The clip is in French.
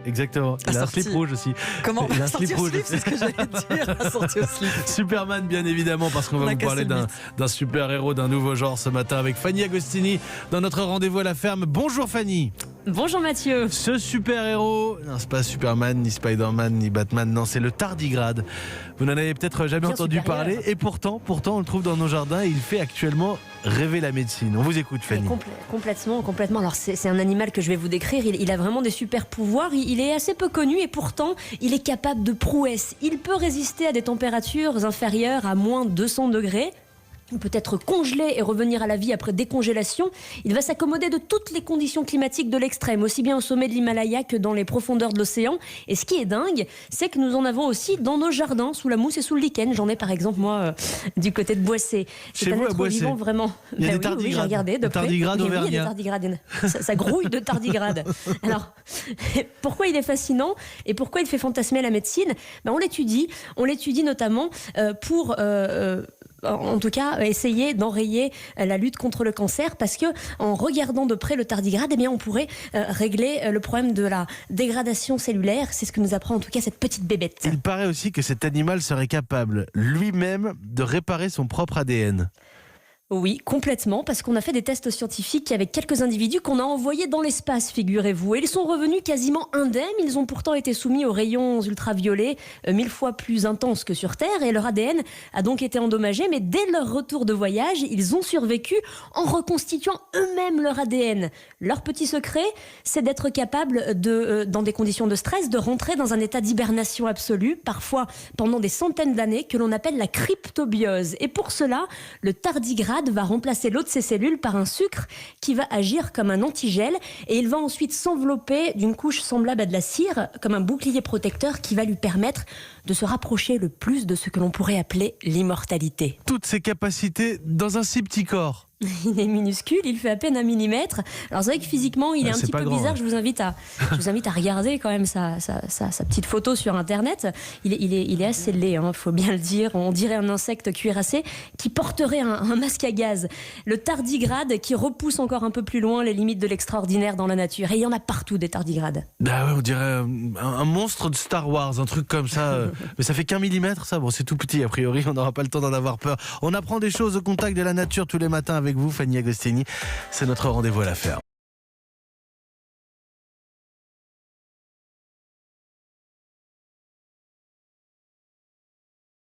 exactement. Il a un Assorti. slip rouge aussi. Comment Il a un Assorti slip au rouge. slip, c'est ce que j'allais dire. Assorti au slip. Superman, bien évidemment, parce qu'on On va a vous cassé parler le d'un mythe. super-héros, d'un nouveau genre ce matin avec Fanny Agostini dans notre rendez-vous à la ferme. Bonjour Fanny. Bonjour Mathieu. Ce super-héros, non, c'est pas Superman, ni Spider-Man, ni Batman, non, c'est le tardigrade. Vous n'en avez peut-être jamais Bien entendu supérieur. parler, et pourtant, on le trouve dans nos jardins et il fait actuellement rêver la médecine. On vous écoute, Fanny. Complètement. Alors c'est un animal que je vais vous décrire. Il a vraiment des super pouvoirs. Il est assez peu connu et pourtant il est capable de prouesses. Il peut résister à des températures inférieures à moins 200 degrés. Il peut être congelé et revenir à la vie après décongélation. Il va s'accommoder de toutes les conditions climatiques de l'extrême, aussi bien au sommet de l'Himalaya que dans les profondeurs de l'océan. Et ce qui est dingue, c'est que nous en avons aussi dans nos jardins, sous la mousse et sous le lichen. J'en ai par exemple moi du côté de Boissé. Chez vous, à Boissé, vivant vraiment. il y a des Oui, tardigrades. j'ai regardé de près. Tardigrades Mais oui, il y a des auvergnats. tardigrades. Ça grouille de tardigrades. Alors, pourquoi il est fascinant et pourquoi il fait fantasmer la médecine? On l'étudie notamment pour en tout cas essayer d'enrayer la lutte contre le cancer, parce que en regardant de près le tardigrade, eh bien, on pourrait régler le problème de la dégradation cellulaire. C'est ce que nous apprend en tout cas cette petite bébête. Il paraît aussi que cet animal serait capable lui-même de réparer son propre ADN. Oui, complètement, parce qu'on a fait des tests scientifiques avec quelques individus qu'on a envoyés dans l'espace, figurez-vous. Et ils sont revenus quasiment indemnes. Ils ont pourtant été soumis aux rayons ultraviolets 1000 fois plus intenses que sur Terre. Et leur ADN a donc été endommagé. Mais dès leur retour de voyage, ils ont survécu en reconstituant eux-mêmes leur ADN. Leur petit secret, c'est d'être capable, dans des conditions de stress, de rentrer dans un état d'hibernation absolue, parfois pendant des centaines d'années, que l'on appelle la cryptobiose. Et pour cela, le tardigrade va remplacer l'eau de ses cellules par un sucre qui va agir comme un antigel, et il va ensuite s'envelopper d'une couche semblable à de la cire, comme un bouclier protecteur qui va lui permettre de se rapprocher le plus de ce que l'on pourrait appeler l'immortalité. Toutes ces capacités dans un si petit corps. Il est minuscule, il fait à peine 1 millimètre. Alors c'est vrai que physiquement il est un c'est petit pas peu grand, bizarre. ouais. Je vous invite à regarder quand même sa petite photo sur internet. Il est assez laid, faut bien le dire. On dirait un insecte cuirassé qui porterait un masque à gaz. Le tardigrade qui repousse encore un peu plus loin les limites de l'extraordinaire dans la nature. Et il y en a partout des tardigrades. Bah ouais, on dirait un monstre de Star Wars, un truc comme ça. Mais ça fait qu'1 millimètre, ça. Bon, c'est tout petit, a priori, on n'aura pas le temps d'en avoir peur. On apprend des choses au contact de la nature tous les matins avec vous, Fanny Agostini. C'est notre rendez-vous à la ferme.